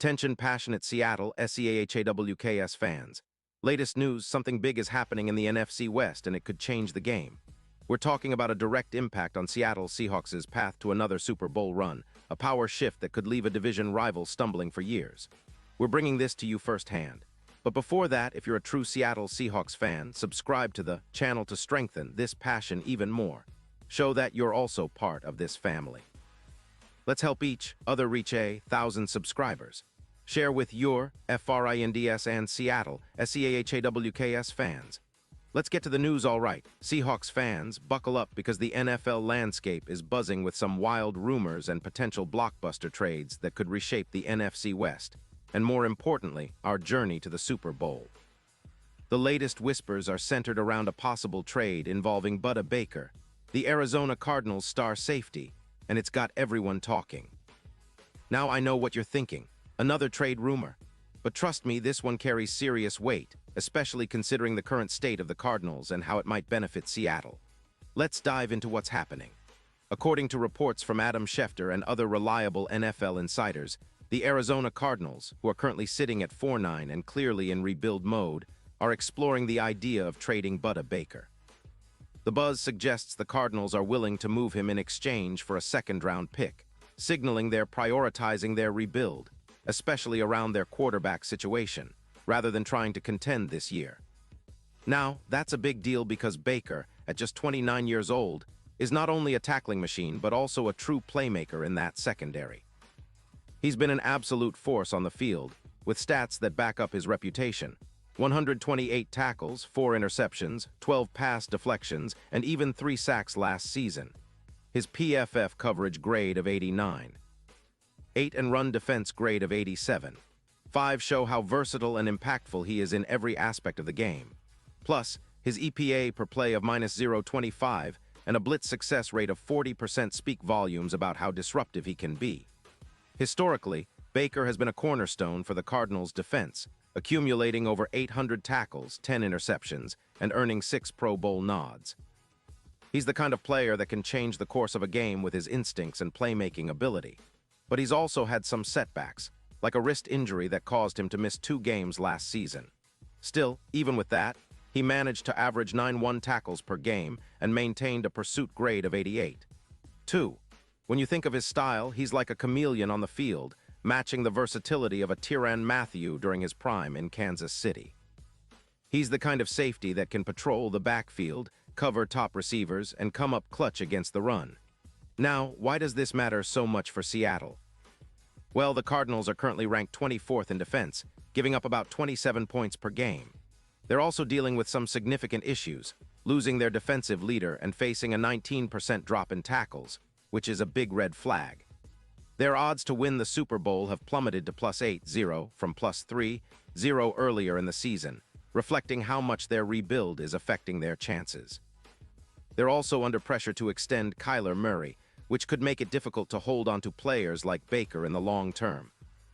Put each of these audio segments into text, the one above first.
Attention passionate Seattle Seahawks fans. Latest news, something big is happening in the NFC West and it could change the game. We're talking about a direct impact on Seattle Seahawks' path to another Super Bowl run, a power shift that could leave a division rival stumbling for years. We're bringing this to you firsthand. But before that, if you're a true Seattle Seahawks fan, subscribe to the channel to strengthen this passion even more. Show that you're also part of this family. Let's help each other reach 1,000 subscribers. Share with your FRINDS and Seattle SEAHAWKS fans. Let's get to the news all right. Seahawks fans, buckle up because the NFL landscape is buzzing with some wild rumors and potential blockbuster trades that could reshape the NFC West, and more importantly, our journey to the Super Bowl. The latest whispers are centered around a possible trade involving Budda Baker, the Arizona Cardinals' star safety, and it's got everyone talking. Now I know what you're thinking, another trade rumor. But trust me, this one carries serious weight, especially considering the current state of the Cardinals and how it might benefit Seattle. Let's dive into what's happening. According to reports from Adam Schefter and other reliable NFL insiders, the Arizona Cardinals, who are currently sitting at 4-9 and clearly in rebuild mode, are exploring the idea of trading Budda Baker. The buzz suggests the Cardinals are willing to move him in exchange for a second-round pick, signaling they're prioritizing their rebuild, especially around their quarterback situation, rather than trying to contend this year. Now, that's a big deal because Baker, at just 29 years old, is not only a tackling machine but also a true playmaker in that secondary. He's been an absolute force on the field, with stats that back up his reputation. 128 tackles, 4 interceptions, 12 pass deflections, and even 3 sacks last season. His PFF coverage grade of 89. 8 and run defense grade of 87. 5 show how versatile and impactful he is in every aspect of the game. Plus, his EPA per play of -0.25 and a blitz success rate of 40% speak volumes about how disruptive he can be. Historically, Baker has been a cornerstone for the Cardinals' defense, accumulating over 800 tackles, 10 interceptions, and earning 6 Pro Bowl nods. He's the kind of player that can change the course of a game with his instincts and playmaking ability. But he's also had some setbacks, like a wrist injury that caused him to miss 2 games last season. Still, even with that, he managed to average 9-1 tackles per game and maintained a pursuit grade of 88. 2. When you think of his style, he's like a chameleon on the field, matching the versatility of a Tyrann Mathieu during his prime in Kansas City. He's the kind of safety that can patrol the backfield, cover top receivers, and come up clutch against the run. Now, why does this matter so much for Seattle? Well, the Cardinals are currently ranked 24th in defense, giving up about 27 points per game. They're also dealing with some significant issues, losing their defensive leader and facing a 19% drop in tackles, which is a big red flag. Their odds to win the Super Bowl have plummeted to +8-0 from +3-0 earlier in the season, reflecting how much their rebuild is affecting their chances. They're also under pressure to extend Kyler Murray, which could make it difficult to hold on to players like Baker in the long term.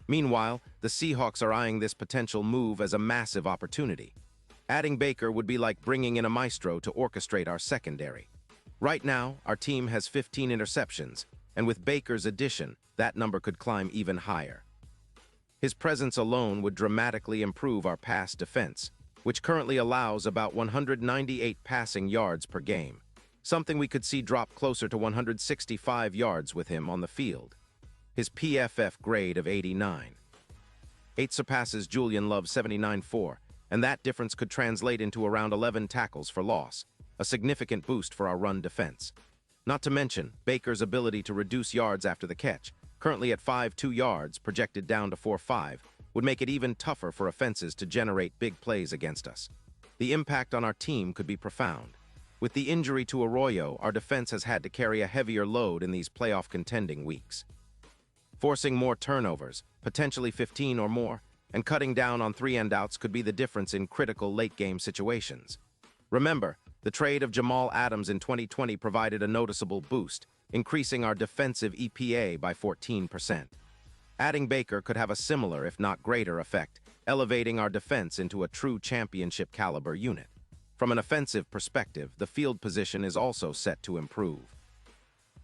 Meanwhile, the Seahawks are eyeing this potential move as a massive opportunity. Adding Baker would be like bringing in a maestro to orchestrate our secondary. Right now, our team has 15 interceptions, and with Baker's addition, that number could climb even higher. His presence alone would dramatically improve our pass defense, which currently allows about 198 passing yards per game, something we could see drop closer to 165 yards with him on the field. His PFF grade of 89. 8 surpasses Julian Love's 79.4, and that difference could translate into around 11 tackles for loss, a significant boost for our run defense. Not to mention, Baker's ability to reduce yards after the catch, currently at 5.2 yards, projected down to 4.5, would make it even tougher for offenses to generate big plays against us. The impact on our team could be profound. With the injury to Arroyo, our defense has had to carry a heavier load in these playoff contending weeks. Forcing more turnovers, potentially 15 or more, and cutting down on 3-and-outs could be the difference in critical late-game situations. Remember, the trade of Jamal Adams in 2020 provided a noticeable boost, increasing our defensive EPA by 14%. Adding Baker could have a similar, if not greater, effect, elevating our defense into a true championship-caliber unit. From an offensive perspective, the field position is also set to improve.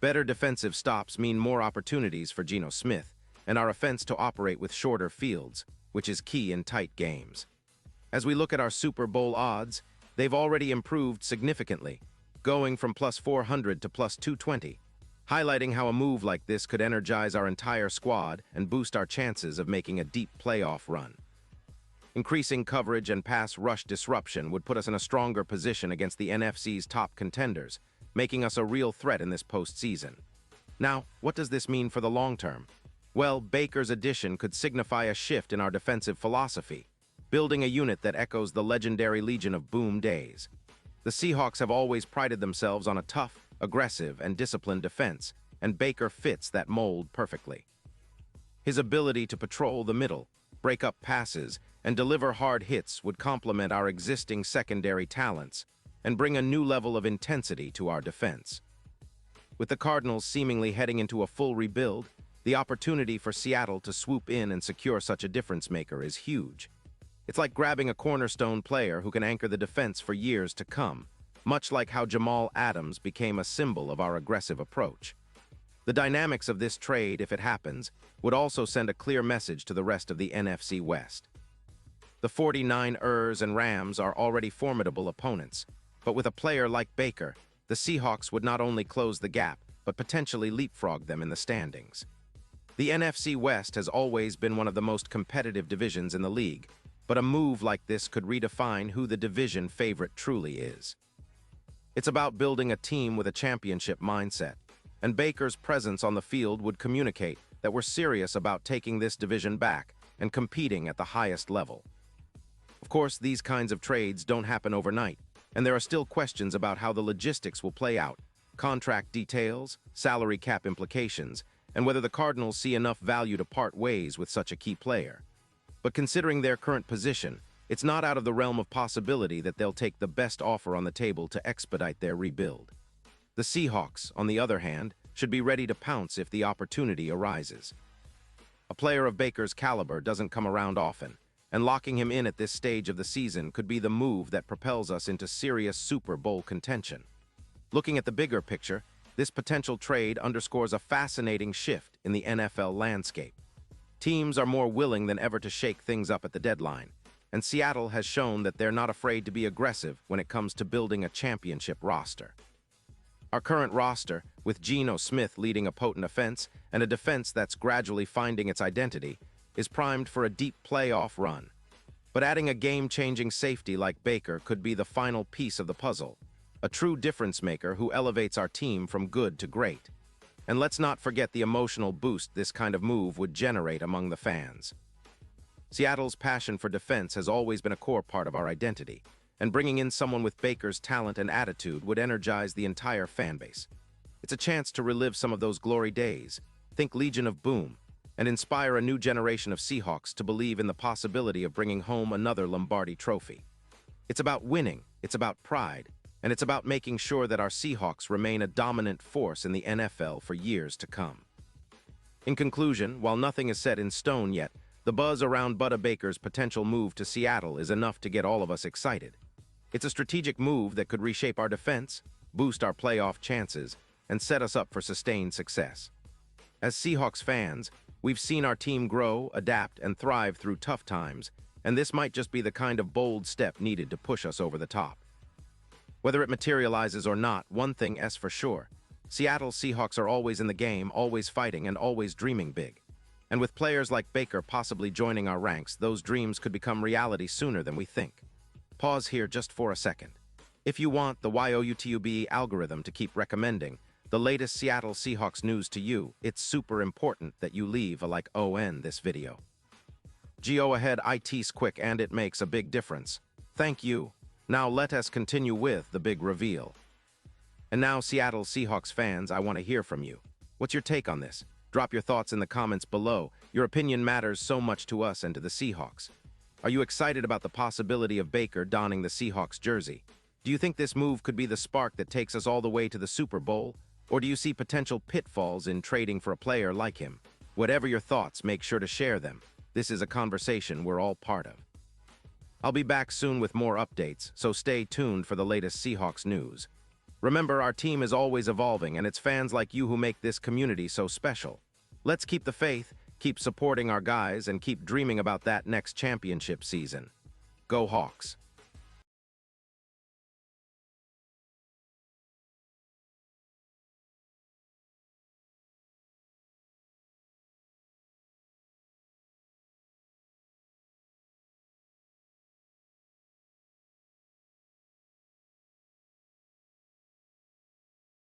Better defensive stops mean more opportunities for Geno Smith, and our offense to operate with shorter fields, which is key in tight games. As we look at our Super Bowl odds, they've already improved significantly, going from plus 400 to plus 220, highlighting how a move like this could energize our entire squad and boost our chances of making a deep playoff run. Increasing coverage and pass rush disruption would put us in a stronger position against the NFC's top contenders, making us a real threat in this postseason. Now, what does this mean for the long term? Well, Baker's addition could signify a shift in our defensive philosophy, building a unit that echoes the legendary Legion of Boom days. The Seahawks have always prided themselves on a tough, aggressive, and disciplined defense, and Baker fits that mold perfectly. His ability to patrol the middle, break up passes, and deliver hard hits would complement our existing secondary talents and bring a new level of intensity to our defense. With the Cardinals seemingly heading into a full rebuild, the opportunity for Seattle to swoop in and secure such a difference-maker is huge. It's like grabbing a cornerstone player who can anchor the defense for years to come, much like how Jamal Adams became a symbol of our aggressive approach. The dynamics of this trade, if it happens, would also send a clear message to the rest of the NFC West. The 49ers and Rams are already formidable opponents, but with a player like Baker, the Seahawks would not only close the gap, but potentially leapfrog them in the standings. The NFC West has always been one of the most competitive divisions in the league, but a move like this could redefine who the division favorite truly is. It's about building a team with a championship mindset, and Baker's presence on the field would communicate that we're serious about taking this division back and competing at the highest level. Of course, these kinds of trades don't happen overnight, and there are still questions about how the logistics will play out, contract details, salary cap implications, and whether the Cardinals see enough value to part ways with such a key player. But considering their current position, it's not out of the realm of possibility that they'll take the best offer on the table to expedite their rebuild. The Seahawks, on the other hand, should be ready to pounce if the opportunity arises. A player of Baker's caliber doesn't come around often, and locking him in at this stage of the season could be the move that propels us into serious Super Bowl contention. Looking at the bigger picture, this potential trade underscores a fascinating shift in the NFL landscape. Teams are more willing than ever to shake things up at the deadline, and Seattle has shown that they're not afraid to be aggressive when it comes to building a championship roster. Our current roster, with Geno Smith leading a potent offense and a defense that's gradually finding its identity, is primed for a deep playoff run. But adding a game-changing safety like Baker could be the final piece of the puzzle, a true difference-maker who elevates our team from good to great. And let's not forget the emotional boost this kind of move would generate among the fans. Seattle's passion for defense has always been a core part of our identity, and bringing in someone with Baker's talent and attitude would energize the entire fanbase. It's a chance to relive some of those glory days, think Legion of Boom, and inspire a new generation of Seahawks to believe in the possibility of bringing home another Lombardi trophy. It's about winning, it's about pride, and it's about making sure that our Seahawks remain a dominant force in the NFL for years to come. In conclusion, while nothing is set in stone yet, the buzz around Buda Baker's potential move to Seattle is enough to get all of us excited. It's a strategic move that could reshape our defense, boost our playoff chances, and set us up for sustained success. As Seahawks fans, we've seen our team grow, adapt, and thrive through tough times, and this might just be the kind of bold step needed to push us over the top. Whether it materializes or not, one thing is for sure. Seattle Seahawks are always in the game, always fighting, and always dreaming big. And with players like Baker possibly joining our ranks, those dreams could become reality sooner than we think. Pause here just for a second. If you want the YouTube algorithm to keep recommending the latest Seattle Seahawks news to you, it's super important that you leave a like on this video. Go ahead, it's quick and it makes a big difference. Thank you. Now let us continue with the big reveal. And now, Seattle Seahawks fans, I want to hear from you. What's your take on this? Drop your thoughts in the comments below. Your opinion matters so much to us and to the Seahawks. Are you excited about the possibility of Baker donning the Seahawks jersey? Do you think this move could be the spark that takes us all the way to the Super Bowl? Or do you see potential pitfalls in trading for a player like him? Whatever your thoughts, make sure to share them. This is a conversation we're all part of. I'll be back soon with more updates, so stay tuned for the latest Seahawks news. Remember, our team is always evolving, and it's fans like you who make this community so special. Let's keep the faith, Keep supporting our guys and keep dreaming about that next championship season. Go Hawks!